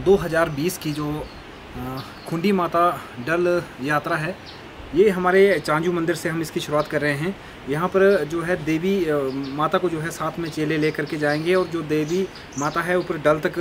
2020 की जो खुंडी माता डल यात्रा है, ये हमारे चांजू मंदिर से हम इसकी शुरुआत कर रहे हैं। यहाँ पर जो है देवी माता को जो है साथ में चेले लेकर के जाएंगे और जो देवी माता है ऊपर डल तक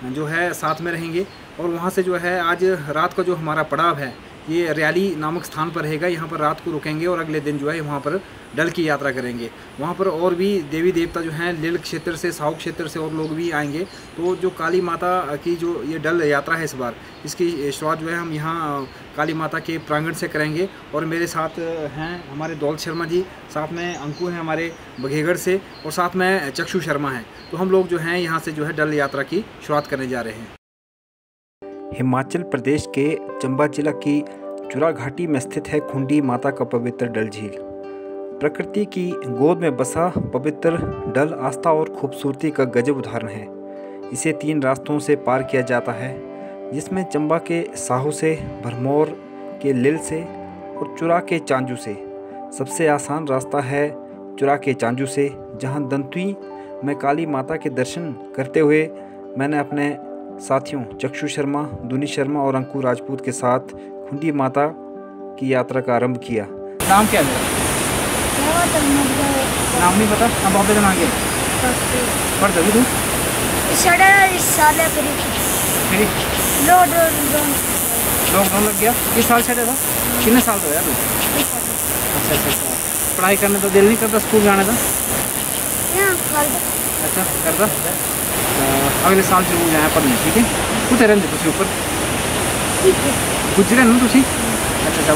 जो है साथ में रहेंगे। और वहाँ से जो है आज रात का जो हमारा पड़ाव है ये रैली नामक स्थान पर रहेगा। यहाँ पर रात को रुकेंगे और अगले दिन जो है वहाँ पर डल की यात्रा करेंगे। वहाँ पर और भी देवी देवता जो हैं लील क्षेत्र से, साहू क्षेत्र से और लोग भी आएंगे। तो जो काली माता की जो ये डल यात्रा है इस बार, इसकी शुरुआत जो है हम यहाँ काली माता के प्रांगण से करेंगे। और मेरे साथ हैं हमारे दौलत शर्मा जी, साथ में अंकु हैं हमारे बघेगढ़ से, और साथ में चक्षु शर्मा हैं। तो हम लोग जो हैं यहाँ से जो है डल यात्रा की शुरुआत करने जा रहे हैं। हिमाचल प्रदेश के चंबा जिला की चुरा घाटी में स्थित है खुंडी माता का पवित्र डल झील। प्रकृति की गोद में बसा पवित्र डल आस्था और खूबसूरती का गजब उदाहरण है। इसे 3 रास्तों से पार किया जाता है, जिसमें चंबा के साहू से, भरमौर के लिल से और चुरा के चांजू से। सबसे आसान रास्ता है चुरा के चांजू से, जहां दंतुई में काली माता के दर्शन करते हुए मैंने अपने साथियों चक्षु शर्मा, दुनी शर्मा और अंकु राजपूत के साथ खुंडी माता की यात्रा का आरंभ किया। नाम क्या है? नाम नहीं पता? अब आप इधर आ गए पढ़ दे तू लॉकडाउन लग गया। किस साल छठे था? कितने साल हो यार तू? अच्छा, पढ़ाई करने तो दिल नहीं करता, स्कूल जाने का? अच्छा करता। अगले साल जरूर जाए पढ़ने, ठीक है? कुछ रहते तुम ऊपर गुजरे ना तुम? अच्छा,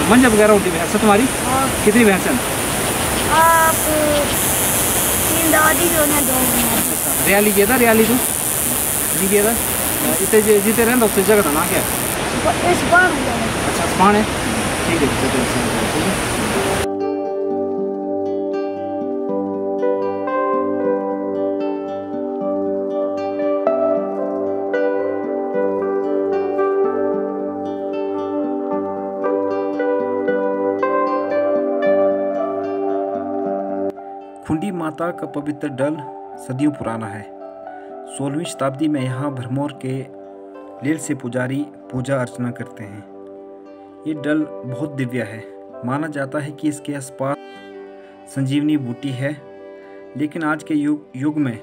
मंजा वगैरह होती भैंस तुम्हारी? कितनी भैंस हैं? रियाली गया था? रियाली तू नहीं गया था? इतने जीते रहना उस जगह था ना क्या? अच्छा स्पान है, ठीक है। खुंडी माता का पवित्र डल सदियों पुराना है। 16वीं शताब्दी में यहाँ भरमौर के लील से पुजारी पूजा अर्चना करते हैं। ये डल बहुत दिव्य है। माना जाता है कि इसके आसपास संजीवनी बूटी है, लेकिन आज के युग में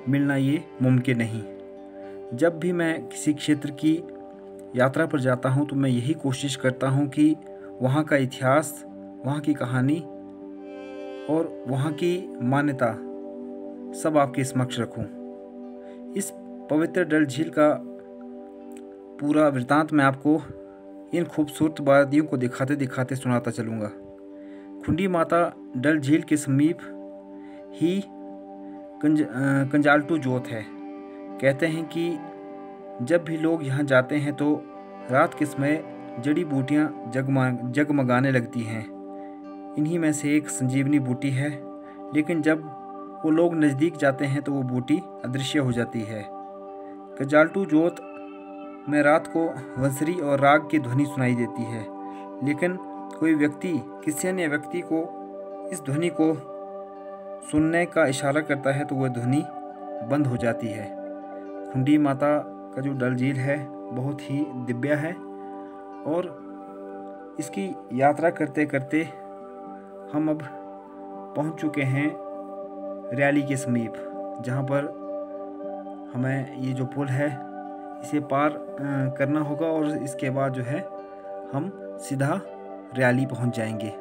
मिलना ये मुमकिन नहीं। जब भी मैं किसी क्षेत्र की यात्रा पर जाता हूँ तो मैं यही कोशिश करता हूँ कि वहाँ का इतिहास, वहाँ की कहानी और वहाँ की मान्यता सब आपके समक्ष रखूं। इस पवित्र डल झील का पूरा वृतांत मैं आपको इन खूबसूरत वादियों को दिखाते दिखाते सुनाता चलूँगा। खुंडी माता डल झील के समीप ही कंजालटू जोत है। कहते हैं कि जब भी लोग यहाँ जाते हैं तो रात के समय जड़ी बूटियाँ जगमगाने लगती हैं। इन्हीं में से एक संजीवनी बूटी है, लेकिन जब वो लोग नज़दीक जाते हैं तो वो बूटी अदृश्य हो जाती है। कंजालटू जोत में रात को वंसरी और राग की ध्वनि सुनाई देती है, लेकिन कोई व्यक्ति किसी अन्य व्यक्ति को इस ध्वनि को सुनने का इशारा करता है तो वह ध्वनि बंद हो जाती है। खुंडी माता का जो डल झील है बहुत ही दिव्य है, और इसकी यात्रा करते करते हम अब पहुंच चुके हैं रैली के समीप, जहां पर हमें ये जो पुल है इसे पार करना होगा और इसके बाद जो है हम सीधा रैली पहुंच जाएंगे।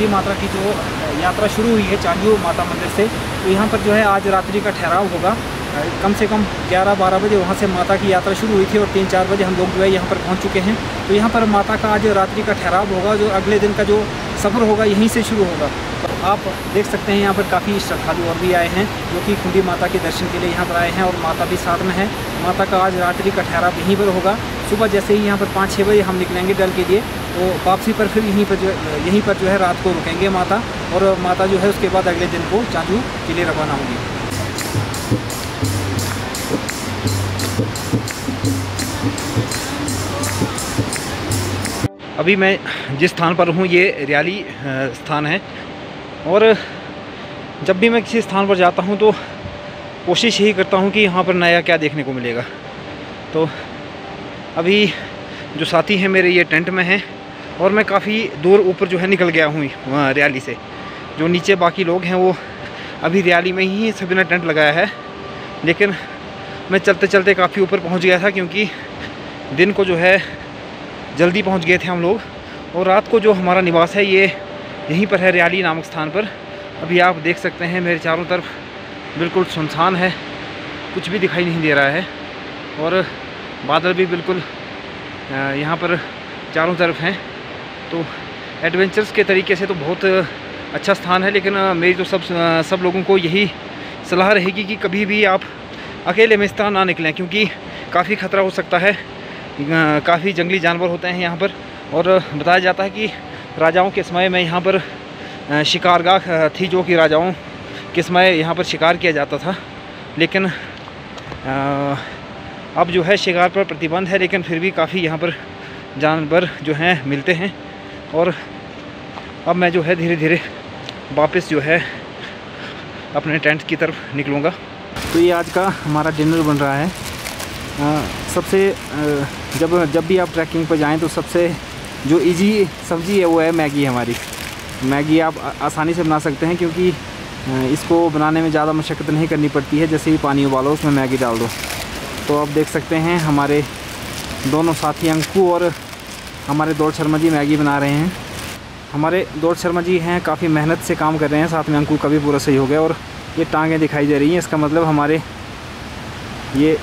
खुंडी माता की जो यात्रा शुरू हुई है चांजू माता मंदिर से, तो यहाँ पर जो है आज रात्रि का ठहराव होगा। कम से कम 11-12 बजे वहाँ से माता की यात्रा शुरू हुई थी और 3-4 बजे हम लोग जो है यहाँ पर पहुँच चुके हैं। तो यहाँ पर माता का आज रात्रि का ठहराव होगा, जो अगले दिन का जो सफ़र होगा यहीं से शुरू होगा। तो आप देख सकते हैं यहाँ पर काफ़ी श्रद्धालु और भी आए हैं जो कि खुंडी माता के दर्शन के लिए यहाँ पर आए हैं और माता भी साथ में है। माता का आज रात्रि का ठहराव यहीं पर होगा। सुबह जैसे ही यहाँ पर 5-6 बजे हम निकलेंगे डल के लिए, तो वापसी पर फिर यहीं पर जो है रात को रुकेंगे माता, और माता जो है उसके बाद अगले दिन को चांजू के लिए रवाना होगी। अभी मैं जिस स्थान पर हूँ ये रियाली स्थान है, और जब भी मैं किसी स्थान पर जाता हूँ तो कोशिश यही करता हूँ कि यहाँ पर नया क्या देखने को मिलेगा। तो अभी जो साथी हैं मेरे ये टेंट में हैं, और मैं काफ़ी दूर ऊपर जो है निकल गया हूँ वहाँ रियाली से। जो नीचे बाकी लोग हैं वो अभी रियाली में ही सभी ने टेंट लगाया है, लेकिन मैं चलते चलते काफ़ी ऊपर पहुँच गया था, क्योंकि दिन को जो है जल्दी पहुँच गए थे हम लोग, और रात को जो हमारा निवास है ये यहीं पर है रियाली नामक स्थान पर। अभी आप देख सकते हैं मेरे चारों तरफ बिल्कुल सुनसान है, कुछ भी दिखाई नहीं दे रहा है, और बादल भी बिल्कुल यहाँ पर चारों तरफ हैं। तो एडवेंचर्स के तरीके से तो बहुत अच्छा स्थान है, लेकिन मेरी तो सब लोगों को यही सलाह रहेगी कि कभी भी आप अकेले में इस तरह ना निकलें, क्योंकि काफ़ी ख़तरा हो सकता है। काफ़ी जंगली जानवर होते हैं यहाँ पर, और बताया जाता है कि राजाओं के समय में यहाँ पर शिकारगाह थी, जो कि राजाओं के समय यहाँ पर शिकार किया जाता था। लेकिन अब जो है शिकार पर प्रतिबंध है, लेकिन फिर भी काफ़ी यहाँ पर जानवर जो हैं मिलते हैं। और अब मैं जो है धीरे धीरे वापस जो है अपने टेंट की तरफ निकलूँगा। तो ये आज का हमारा डिनर बन रहा है। सबसे जब भी आप ट्रैकिंग पर जाएं तो सबसे जो इजी सब्ज़ी है वो है मैगी। हमारी मैगी आप आसानी से बना सकते हैं, क्योंकि इसको बनाने में ज़्यादा मशक्क़त नहीं करनी पड़ती है। जैसे ही पानी उबालो उसमें मैगी डाल दो। तो आप देख सकते हैं हमारे दोनों साथी अंकु और हमारे दौड़ शर्मा जी मैगी बना रहे हैं। हमारे दौड़ शर्मा जी हैं काफ़ी मेहनत से काम कर रहे हैं, साथ में अंकु का भी पूरा सही हो गया। और ये टांगें दिखाई दे रही हैं, इसका मतलब हमारे ये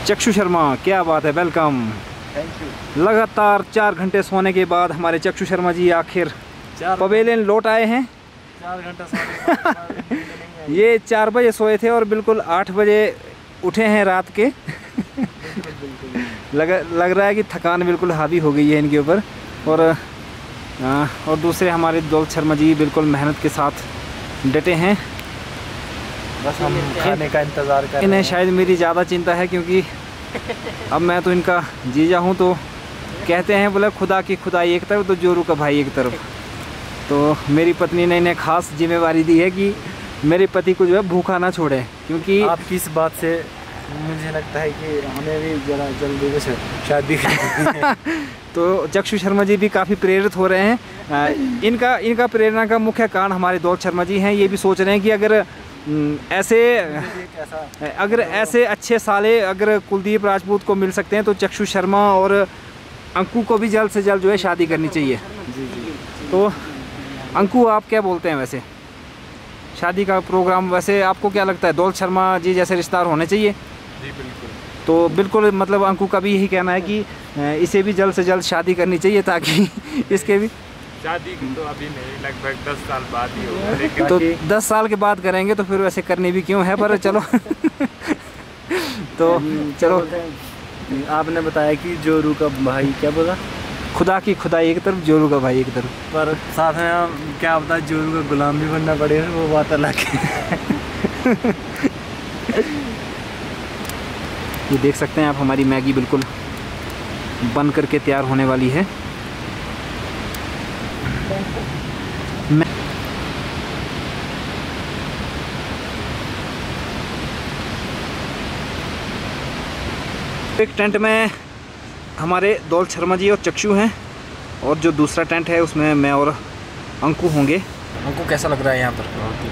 चक्षु शर्मा, क्या बात है, वेलकम, थैंक यू। लगातार 4 घंटे सोने के बाद हमारे चक्षु शर्मा जी आखिर पवेलियन लौट आए हैं। 4 घंटा ये 4 बजे सोए थे और बिल्कुल 8 बजे उठे हैं रात के। लग रहा है कि थकान बिल्कुल हावी हो गई है इनके ऊपर। और दूसरे हमारे दौलत शर्मा जी बिल्कुल मेहनत के साथ डटे हैं। बस हम खाने का इंतज़ार कर रहे हैं। इन्हें शायद मेरी ज़्यादा चिंता है, क्योंकि अब मैं तो इनका जीजा हूँ। तो कहते हैं बोले खुदा की खुदाई एक तरफ तो जोरू का भाई एक तरफ। तो मेरी पत्नी ने इन्हें ख़ास जिम्मेवारी दी है कि मेरे पति को जो है भूखा ना छोड़े, क्योंकि आपकी इस बात से मुझे लगता है कि हमें भी ज़रा जल्दी से शादी तो चक्षु शर्मा जी भी काफ़ी प्रेरित हो रहे हैं। इनका प्रेरणा का मुख्य कारण हमारे दौलत शर्मा जी हैं। ये भी सोच रहे हैं कि अगर ऐसे अच्छे साले अगर कुलदीप राजपूत को मिल सकते हैं तो चक्षु शर्मा और अंकु को भी जल्द से जल्द जो है शादी करनी चाहिए। जी। तो अंकु आप क्या बोलते हैं, वैसे शादी का प्रोग्राम वैसे आपको क्या लगता है, दौलत शर्मा जी जैसे रिश्तेदार होने चाहिए? जी बिल्कुल। तो बिल्कुल मतलब अंकु का भी यही कहना है कि इसे भी जल्द से जल्द शादी करनी चाहिए, ताकि इसके भी शादी तो अभी नहीं, लगभग 10 साल बाद ही होगा। लेकिन तो 10 साल के बाद करेंगे तो फिर वैसे करनी भी क्यों है, पर चलो। तो चलो, आपने बताया कि जोरू का भाई, क्या बोला? खुदा की खुदाई एक तरफ, जोरू का भाई एक तरफ। पर साथ में हम क्या होता है, जोरू का गुलाम भी बनना पड़ेगा, वो बात अलग है। ये देख सकते हैं आप हमारी मैगी बिल्कुल बन करके तैयार होने वाली है। एक टेंट में हमारे दौलत शर्मा जी और चक्षु हैं, और जो दूसरा टेंट है उसमें मैं और अंकु होंगे। अंकु कैसा लग रहा है यहाँ पर? बहुत ही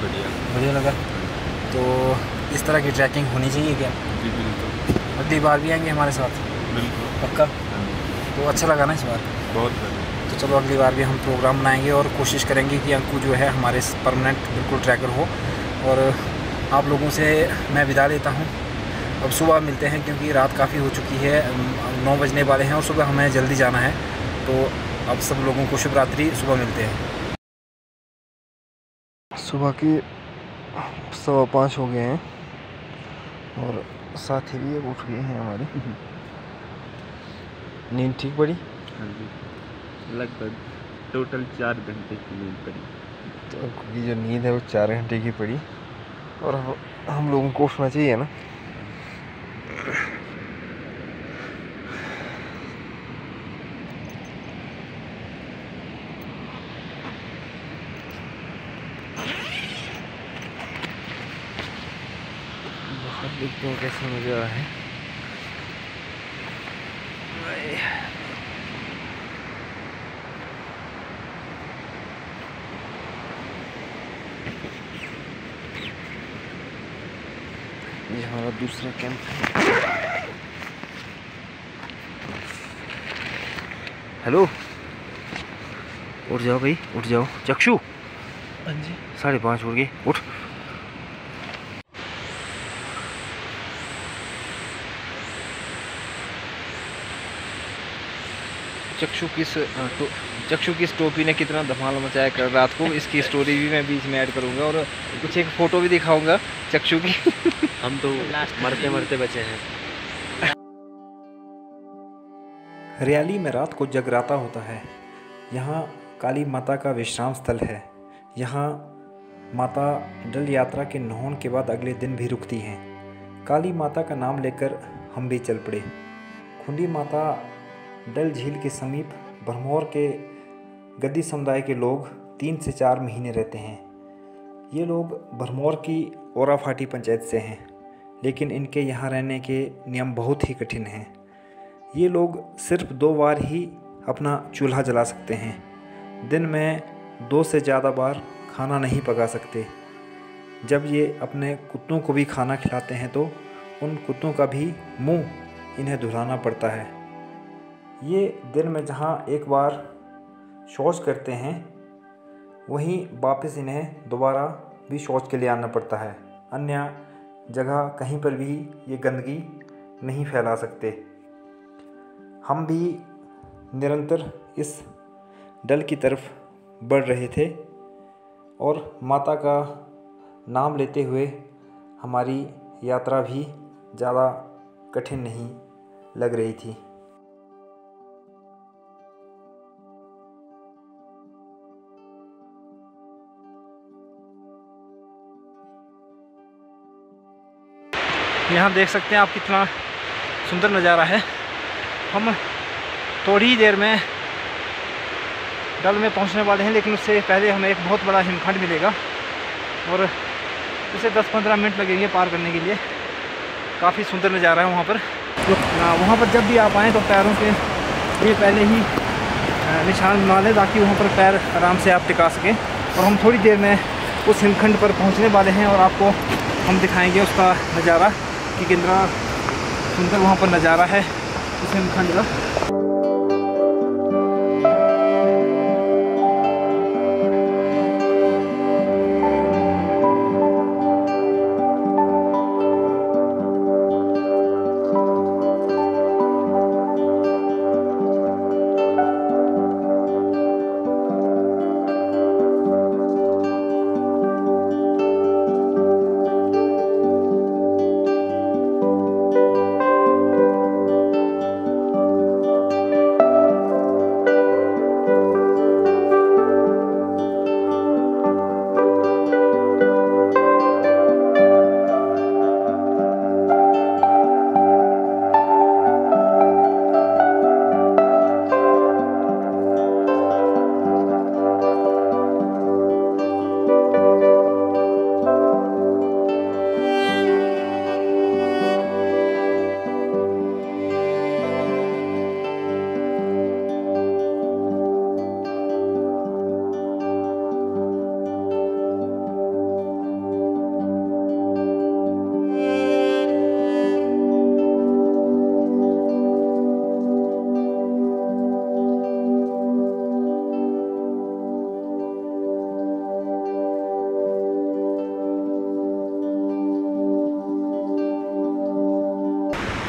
बढ़िया लगा। तो इस तरह की ट्रैकिंग होनी चाहिए क्या? जी बिल्कुल। अगली बार भी आएंगे हमारे साथ? बिल्कुल पक्का। तो अच्छा लगा ना इस बार? बहुत बढ़िया। तो चलो अगली बार भी हम प्रोग्राम बनाएंगे और कोशिश करेंगे कि अंकु जो है हमारे परमानेंट बिल्कुल ट्रैकर हो। और आप लोगों से मैं विदा लेता हूँ। अब सुबह मिलते हैं क्योंकि रात काफ़ी हो चुकी है, 9 बजने वाले हैं और सुबह हमें जल्दी जाना है। तो अब सब लोगों को शुभ रात्रि, सुबह मिलते हैं। सुबह के 5:15 हो गए हैं और साथी भी उठ गए हैं हमारे। नींद ठीक पड़ी? हाँ जी, लगभग टोटल 4 घंटे की नींद पड़ी। तो की जो नींद है वो 4 घंटे की पड़ी और हम लोगों को उठना चाहिए ना। बाहर देखते हैं कैसा नज़ारा है। ये हमारा दूसरा कैंप है। हेलो, उठ जाओ भाई, उठ जाओ। चक्षु, हाँ जी, 5:30 हो गए, उठ। चक्षु की इस टोपी ने कितना धमाल मचाया कर रात को, इसकी स्टोरी भी मैं बीच में ऐड करूंगा और कुछ एक फ़ोटो भी दिखाऊंगा चक्षु की। हम तो मरते मरते बचे हैं। हरियाली में रात को जगराता होता है। यहाँ काली माता का विश्राम स्थल है। यहाँ माता डल यात्रा के नहाने के बाद अगले दिन भी रुकती हैं। काली माता का नाम लेकर हम भी चल पड़े। खुंडी माता डल झील के समीप भरमौर के गद्दी समुदाय के लोग 3 से 4 महीने रहते हैं। ये लोग भरमौर की ओराफाटी पंचायत से हैं, लेकिन इनके यहाँ रहने के नियम बहुत ही कठिन हैं। ये लोग सिर्फ 2 बार ही अपना चूल्हा जला सकते हैं। दिन में 2 से ज़्यादा बार खाना नहीं पका सकते। जब ये अपने कुत्तों को भी खाना खिलाते हैं तो उन कुत्तों का भी मुंह इन्हें धुलाना पड़ता है। ये दिन में जहाँ एक बार शौच करते हैं वहीं वापस इन्हें दोबारा भी शौच के लिए आना पड़ता है। अन्य जगह कहीं पर भी ये गंदगी नहीं फैला सकते। हम भी निरंतर इस डल की तरफ बढ़ रहे थे और माता का नाम लेते हुए हमारी यात्रा भी ज़्यादा कठिन नहीं लग रही थी। यहाँ देख सकते हैं आप कितना सुंदर नज़ारा है। हम थोड़ी ही देर में डल में पहुँचने वाले हैं, लेकिन उससे पहले हमें एक बहुत बड़ा हिमखंड मिलेगा और उसे 10-15 मिनट लगेंगे पार करने के लिए। काफ़ी सुंदर नज़ारा है वहाँ पर। वहाँ पर जब भी आप आएँ तो पैरों के लिए पहले ही निशान बना लें ताकि वहाँ पर पैर आराम से आप टिका सकें। और हम थोड़ी देर में उस हिमखंड पर पहुँचने वाले हैं और आपको हम दिखाएंगे उसका नज़ारा कि कितना सुंदर वहाँ पर नज़ारा है उस हिमखंड का।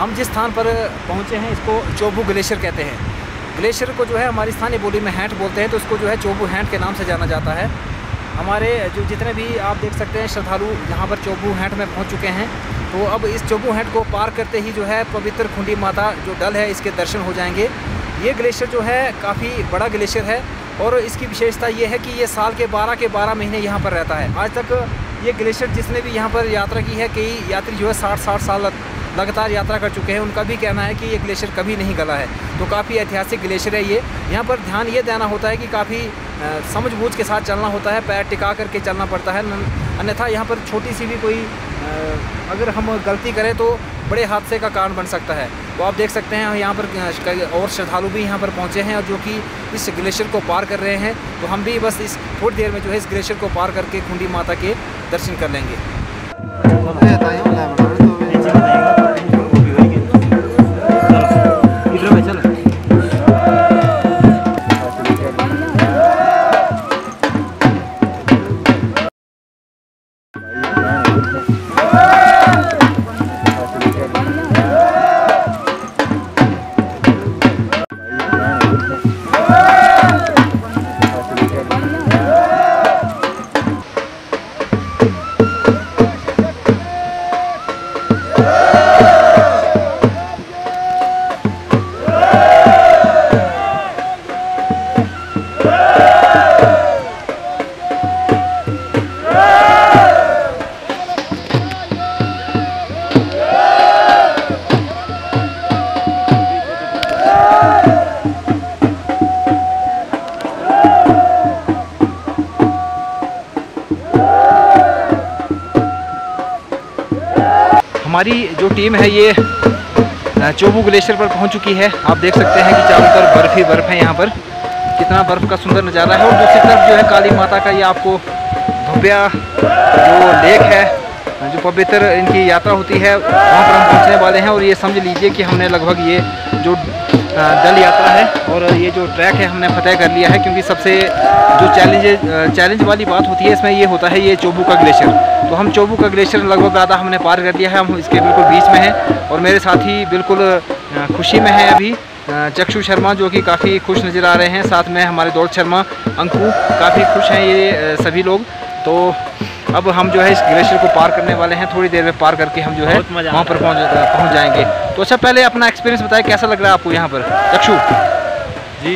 हम जिस स्थान पर पहुँचे हैं इसको चोबू ग्लेशियर कहते हैं। ग्लेशियर को जो है हमारी स्थानीय बोली में हैंट बोलते हैं, तो उसको जो है चोबू हैंट के नाम से जाना जाता है। हमारे जो जितने भी आप देख सकते हैं श्रद्धालु यहाँ पर चोबू हैंट में पहुँच चुके हैं। तो अब इस चोबू हैंट को पार करते ही जो है पवित्र खुंडी माता जो डल है इसके दर्शन हो जाएंगे। ये ग्लेशियर जो है काफ़ी बड़ा ग्लेशियर है और इसकी विशेषता ये है कि ये साल के 12 महीने यहाँ पर रहता है। आज तक ये ग्लेशियर जिसने भी यहाँ पर यात्रा की है, कई यात्री जो है 60 साल लगातार यात्रा कर चुके हैं, उनका भी कहना है कि ये ग्लेशियर कभी नहीं गला है। तो काफ़ी ऐतिहासिक ग्लेशियर है ये। यहाँ पर ध्यान ये देना होता है कि काफ़ी समझबूझ के साथ चलना होता है, पैर टिका करके चलना पड़ता है, अन्यथा यहाँ पर छोटी सी भी कोई अगर हम गलती करें तो बड़े हादसे का कारण बन सकता है। तो आप देख सकते हैं यहाँ पर और श्रद्धालु भी यहाँ पर पहुँचे हैं और जो कि इस ग्लेशियर को पार कर रहे हैं। तो हम भी बस इस थोड़ी देर में जो है इस ग्लेशियर को पार करके खुंडी माता के दर्शन कर लेंगे। हमारी जो टीम है ये चोबू ग्लेशियर पर पहुंच चुकी है। आप देख सकते हैं कि चारों तरफ बर्फ ही बर्फ है। यहाँ पर कितना बर्फ का सुंदर नज़ारा है और दूसरी तरफ जो है काली माता का ये आपको भव्य जो लेक है, जो पवित्र इनकी यात्रा होती है, वहाँ पर हम पहुँचने वाले हैं। और ये समझ लीजिए कि हमने लगभग ये जो दल यात्रा है और ये जो ट्रैक है हमने फतेह कर लिया है, क्योंकि सबसे जो चैलेंज वाली बात होती है इसमें ये होता है ये चोबू का ग्लेशियर। तो हम चोबू का ग्लेशियर लगभग आधा हमने पार कर लिया है, हम इसके बिल्कुल बीच में हैं और मेरे साथी बिल्कुल खुशी में है अभी। चक्षु शर्मा जो कि काफ़ी खुश नज़र आ रहे हैं, साथ में हमारे दौलत शर्मा, अंकु काफ़ी खुश हैं ये सभी लोग। तो अब हम जो है इस ग्लेशियर को पार करने वाले हैं, थोड़ी देर में पार करके हम जो है वहाँ पर पहुँच जाएंगे। तो अच्छा, पहले अपना एक्सपीरियंस बताएं, कैसा लग रहा है आपको यहाँ पर चक्षु? जी,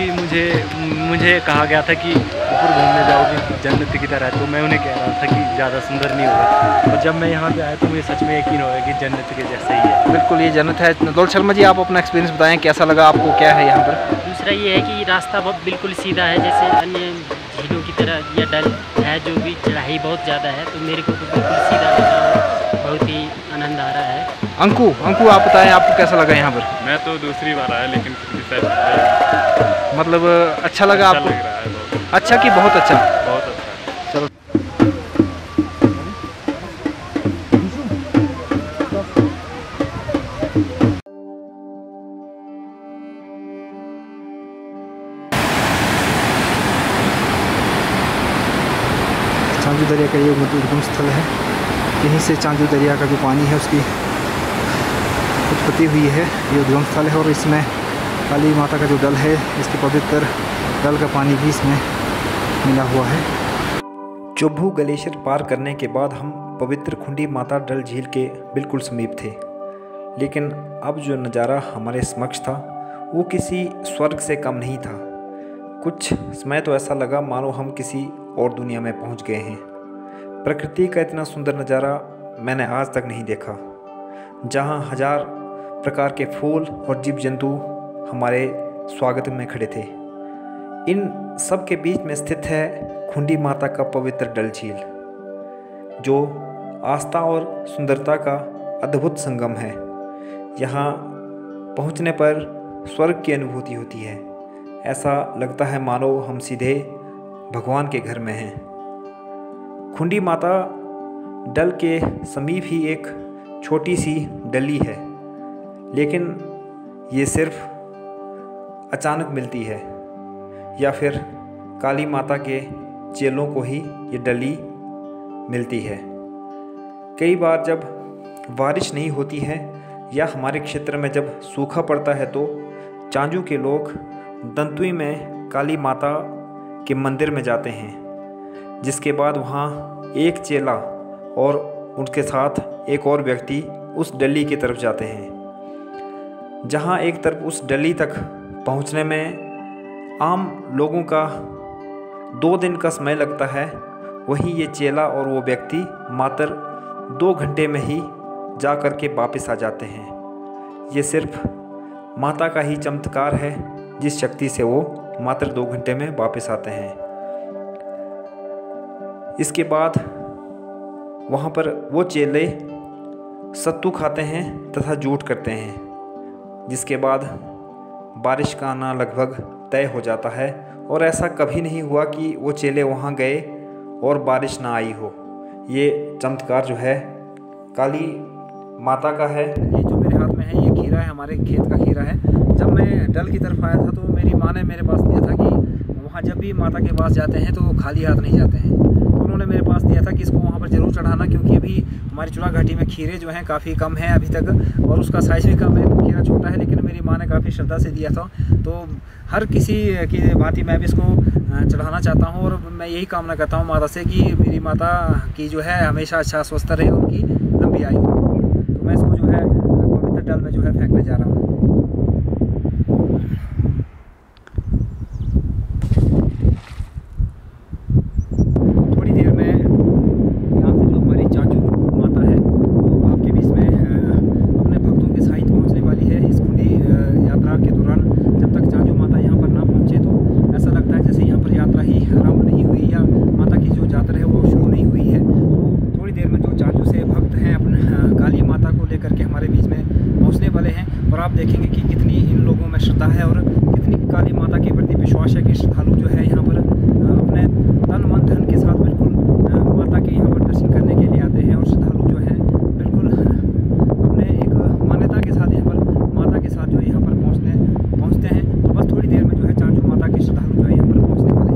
मुझे कहा गया था कि ऊपर घूमने जाओगे जन्नत की तरह, तो मैं उन्हें कह रहा था कि ज़्यादा सुंदर नहीं होगा। और जब मैं यहाँ पे आया तो मुझे सच में यकीन हो गया कि जन्नत के जैसा ही है। बिल्कुल ये जन्नत है। दौलत शर्मा जी, आप अपना एक्सपीरियंस बताएं, कैसा लगा आपको, क्या है यहाँ पर? दूसरा ये है कि रास्ता बहुत बिल्कुल सीधा है, जैसे अन्य झीलों की तरह यह डल है जो भी चढ़ाई बहुत ज़्यादा है, तो मेरे को तो बिल्कुल सीधा लगा और बहुत ही आनंद आ रहा है। अंकु आप बताएं, आपको कैसा लगा यहाँ पर? मैं तो दूसरी बार आया, लेकिन मतलब अच्छा लगा आपको? लग रहा है बहुत अच्छा कि बहुत अच्छा? बहुत अच्छा। चलो चांजू दरिया का ये उद्गम स्थल है। यहीं से चांजू दरिया का जो पानी है उसकी उत्पत्ति हुई है, ये उद्गम स्थल है। और इसमें काली माता का जो डल है, इसके पवित्र डल का पानी भी इसमें मिला हुआ है। चोबू ग्लेशियर पार करने के बाद हम पवित्र खुंडी माता डल झील के बिल्कुल समीप थे, लेकिन अब जो नज़ारा हमारे समक्ष था वो किसी स्वर्ग से कम नहीं था। कुछ समय तो ऐसा लगा मानो हम किसी और दुनिया में पहुंच गए हैं। प्रकृति का इतना सुंदर नज़ारा मैंने आज तक नहीं देखा, जहां हजार प्रकार के फूल और जीव जंतु हमारे स्वागत में खड़े थे। इन सब के बीच में स्थित है खुंडी माता का पवित्र डल झील, जो आस्था और सुंदरता का अद्भुत संगम है। यहाँ पहुँचने पर स्वर्ग की अनुभूति होती है। ऐसा लगता है मानो हम सीधे भगवान के घर में हैं। खुंडी माता डल के समीप ही एक छोटी सी डली है, लेकिन ये सिर्फ अचानक मिलती है या फिर काली माता के चेलों को ही ये डली मिलती है। कई बार जब बारिश नहीं होती है या हमारे क्षेत्र में जब सूखा पड़ता है तो चांजू के लोग दंतुई में काली माता के मंदिर में जाते हैं, जिसके बाद वहाँ एक चेला और उनके साथ एक और व्यक्ति उस डली की तरफ जाते हैं। जहाँ एक तरफ उस डली तक पहुँचने में आम लोगों का 2 दिन का समय लगता है, वहीं ये चेला और वो व्यक्ति मात्र 2 घंटे में ही जा कर के वापस आ जाते हैं। ये सिर्फ माता का ही चमत्कार है, जिस शक्ति से वो मात्र 2 घंटे में वापस आते हैं। इसके बाद वहाँ पर वो चेले सत्तू खाते हैं तथा जूठ करते हैं, जिसके बाद बारिश का आना लगभग तय हो जाता है। और ऐसा कभी नहीं हुआ कि वो चेले वहाँ गए और बारिश ना आई हो। ये चमत्कार जो है काली माता का है। ये जो मेरे हाथ में है ये खीरा है, हमारे खेत का खीरा है। जब मैं डल की तरफ आया था तो मेरी माँ ने मेरे पास दिया था कि वहाँ जब भी माता के पास जाते हैं तो खाली हाथ नहीं जाते हैं। उन्होंने मेरे पास दिया था कि इसको वहाँ पर ज़रूर चढ़ाना, क्योंकि अभी हमारी चुला घाटी में खीरे जो हैं काफ़ी कम हैं अभी तक, और उसका साइज़ भी कम है। खीरा छोटा है, लेकिन मेरी माँ ने काफ़ी श्रद्धा से दिया था। तो हर किसी की भांति मैं भी इसको चढ़ाना चाहता हूँ, और मैं यही कामना करता हूँ माता से कि मेरी माता की जो है हमेशा अच्छा स्वस्थ रहे, उनकी लंबी आयु। तो मैं इसको जो है पवित्र डल में जो है फेंकने जा रहा हूँ। थोड़ी देर में यहाँ से जो हमारी चांजू माता है वो आपके बीच में अपने भक्तों के सहित पहुँचने वाली है। इस खुंडी यात्रा के दौरान जब तक चांजू माता यहाँ पर ना पहुँचे तो ऐसा लगता है जैसे यहाँ पर यात्रा ही आरंभ नहीं हुई, या माता की जो यात्रा है वो शुरू नहीं हुई है। तो थोड़ी देर में जो चांजू से भक्त हैं अपने काली माता को लेकर के हमारे बीच में पहुँचने वाले हैं, और आप देखेंगे कि कितनी इन लोगों में श्रद्धा है और कितनी काली माता के प्रति विश्वास है कि श्रद्धालु जो है यहाँ पर अपने तन मन धन के साथ बिल्कुल माता के यहाँ पर दर्शन करने के लिए आते हैं। और श्रद्धालु जो है बिल्कुल अपने एक मान्यता के साथ यहाँ पर माता के साथ जो है यहाँ पर पहुँचते हैं। तो बस थोड़ी देर में जो है चांजू माता के श्रद्धालु जो है यहाँ पर पहुँचने वाले हैं।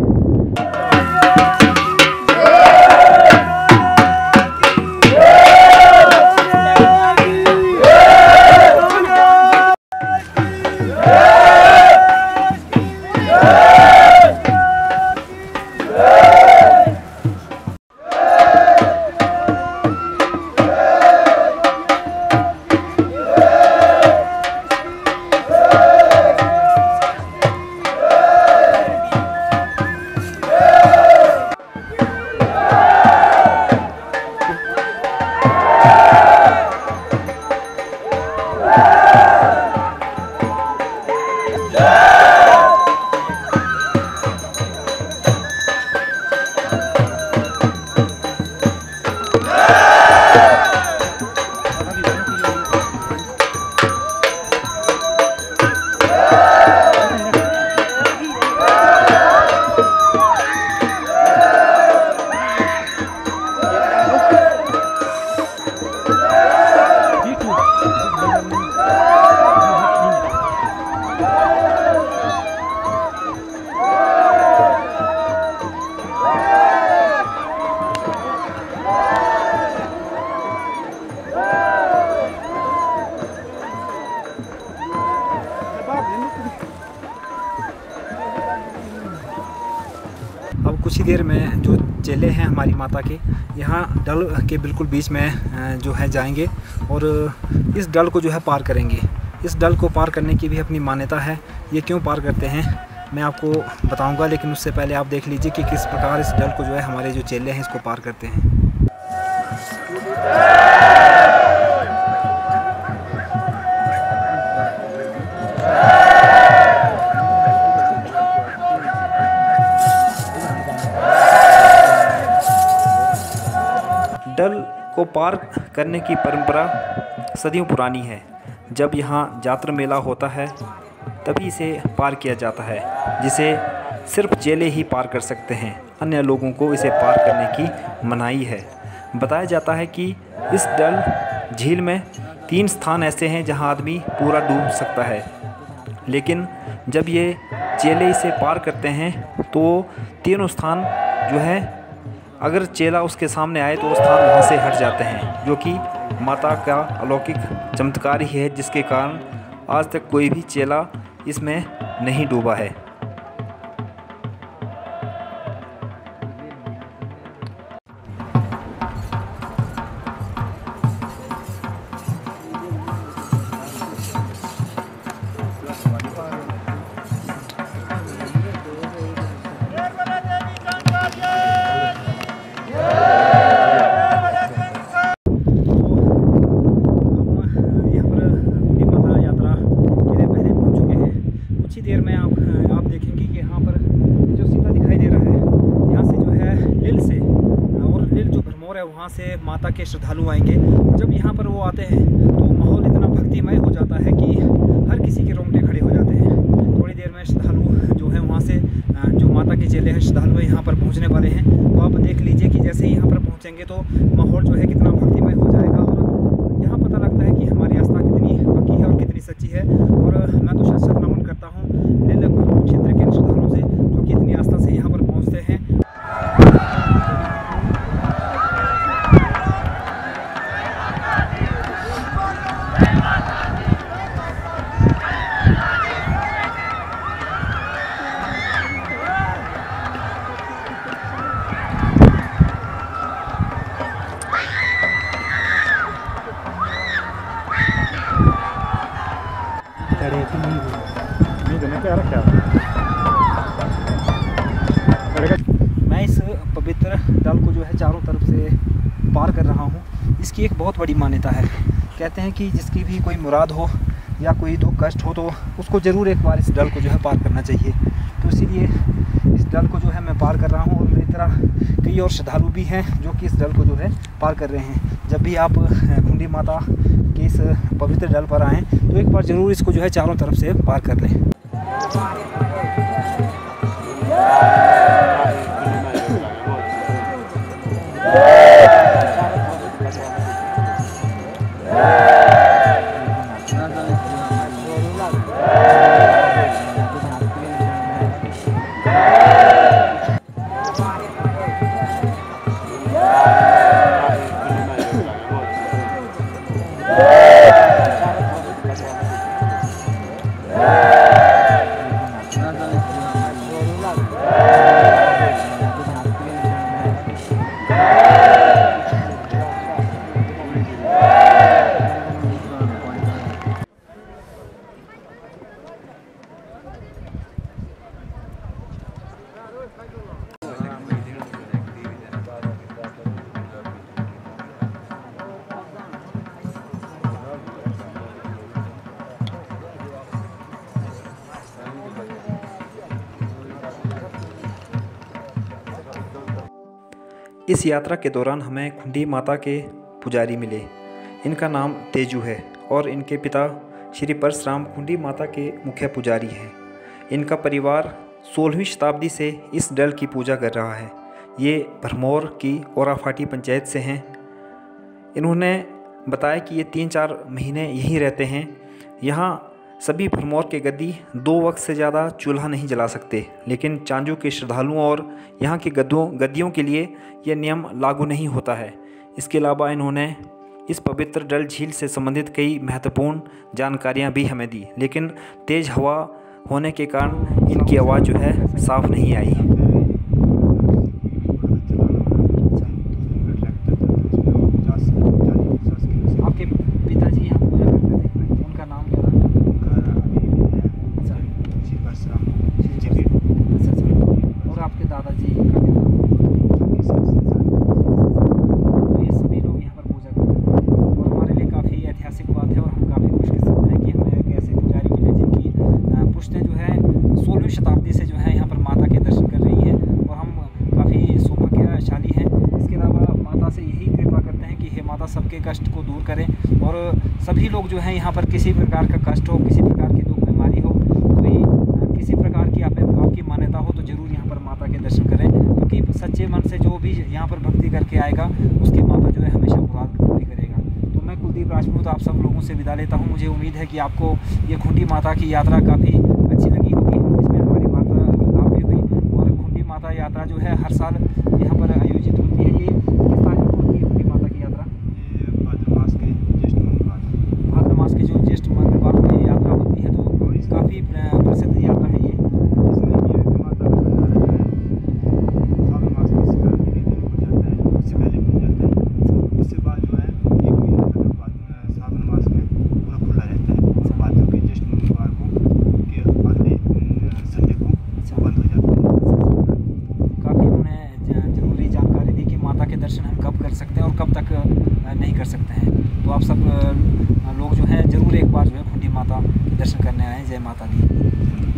अब कुछ ही देर में जो चेले हैं हमारी माता के यहाँ डल के बिल्कुल बीच में जो है जाएंगे और इस डल को जो है पार करेंगे। इस डल को पार करने की भी अपनी मान्यता है। ये क्यों पार करते हैं मैं आपको बताऊंगा, लेकिन उससे पहले आप देख लीजिए कि किस प्रकार इस डल को जो है हमारे जो चेले हैं इसको पार करते हैं। डल को पार करने की परंपरा सदियों पुरानी है। जब यहाँ जातर मेला होता है तभी इसे पार किया जाता है, जिसे सिर्फ चेले ही पार कर सकते हैं। अन्य लोगों को इसे पार करने की मनाही है। बताया जाता है कि इस डल झील में 3 स्थान ऐसे हैं जहाँ आदमी पूरा डूब सकता है, लेकिन जब ये चेले इसे पार करते हैं तो तीनों स्थान जो है अगर चेला उसके सामने आए तो वो स्थान वहाँ से हट जाते हैं, जो कि माता का अलौकिक चमत्कार ही है, जिसके कारण आज तक कोई भी चेला इसमें नहीं डूबा है। देर में आप देखेंगे कि यहाँ पर जो सीता दिखाई दे रहा है, यहाँ से जो है लील से और लील जो भरमौर है वहाँ से माता के श्रद्धालु आएंगे। जब यहाँ पर वो आते हैं तो माहौल इतना भक्तिमय हो जाता है कि हर किसी के रोंगटे खड़े हो जाते हैं। थोड़ी देर में श्रद्धालु जो है वहाँ से जो माता के चेले हैं श्रद्धालु यहाँ पर पहुँचने वाले हैं। तो आप देख लीजिए कि जैसे ही यहाँ पर पहुँचेंगे तो माहौल जो है कितना भक्तिमय हो जाएगा और यहाँ पता लगता है कि हमारी आस्था कितनी पक्की है और कितनी सच्ची है। और मैं तो शत नमन करता हूँ लील क्षेत्र के श्रद्धालुओं से जो कि इतनी आस्था से यहाँ पर पहुँचते हैं। मैं इस पवित्र डल को जो है चारों तरफ से पार कर रहा हूँ। इसकी एक बहुत बड़ी मान्यता है। कहते हैं कि जिसकी भी कोई मुराद हो या कोई दुख कष्ट हो तो उसको ज़रूर एक बार इस डल को जो है पार करना चाहिए। तो इसीलिए इस डल को जो है मैं पार कर रहा हूँ और मेरी तरह कई और श्रद्धालु भी हैं जो कि इस डल को जो है पार कर रहे हैं। जब भी आप खुंडी माता के इस पवित्र डल पर आएँ तो एक बार ज़रूर इसको जो है चारों तरफ से पार कर लें। इस यात्रा के दौरान हमें खुंडी माता के पुजारी मिले। इनका नाम तेजू है और इनके पिता श्री परशुराम खुंडी माता के मुख्य पुजारी हैं। इनका परिवार 16वीं शताब्दी से इस डल की पूजा कर रहा है। ये भरमौर की ओराफाटी पंचायत से हैं। इन्होंने बताया कि ये 3-4 महीने यहीं रहते हैं। यहाँ सभी भरमौर के गद्दी 2 वक्त से ज़्यादा चूल्हा नहीं जला सकते, लेकिन चांजू के श्रद्धालुओं और यहाँ के गद्दियों के लिए यह नियम लागू नहीं होता है। इसके अलावा इन्होंने इस पवित्र डल झील से संबंधित कई महत्वपूर्ण जानकारियाँ भी हमें दी, लेकिन तेज़ हवा होने के कारण इनकी आवाज़ जो है साफ नहीं आई। आपके पिताजी यहाँ पूजा करते थे, उनका नाम क्या था? और आपके दादाजी का क्या नाम? तो ये सभी लोग यहाँ पर पूजा करते थे और हमारे लिए काफ़ी ऐतिहासिक बात है और हम काफ़ी खुशकिस्मत हैं कि हमें एक ऐसे पुजारी मिले जिनकी पुश्तें जो है 16वीं शताब्दी से जो है यहाँ पर माता के दर्शन कर रही हैं और हम काफ़ी सौभाग्यशाली हैं। इसके अलावा माता से यही कृपा करते हैं कि हे माता सबके कष्ट को दूर करें और सभी लोग जो हैं यहाँ पर किसी प्रकार का कष्ट हो, किसी प्रकार की दुख बीमारी हो, कोई किसी प्रकार की आपकी मान्यता हो तो ज़रूर यहाँ पर माता के दर्शन करें, क्योंकि सच्चे मन से जो भी यहाँ पर भक्ति करके आएगा उसकी माता जो है हमेशा मुराद पूरी करेगा। तो मैं कुलदीप राजपूत आप सब लोगों से विदा लेता हूँ। मुझे उम्मीद है कि आपको ये खुंडी माता की यात्रा काफ़ी अच्छी लगी होगी। इसमें हमारी वार्तालाप भी हुई और खुंडी माता यात्रा जो है हर साल यहाँ पर आयोजित होती है। ये किस तारीख को होती है खुंडी माता की यात्रा? भाद्र मास के नहीं कर सकते हैं। तो आप सब लोग जो है ज़रूर एक बार जो है खुंडी माता के दर्शन करने आएँ। जय माता दी।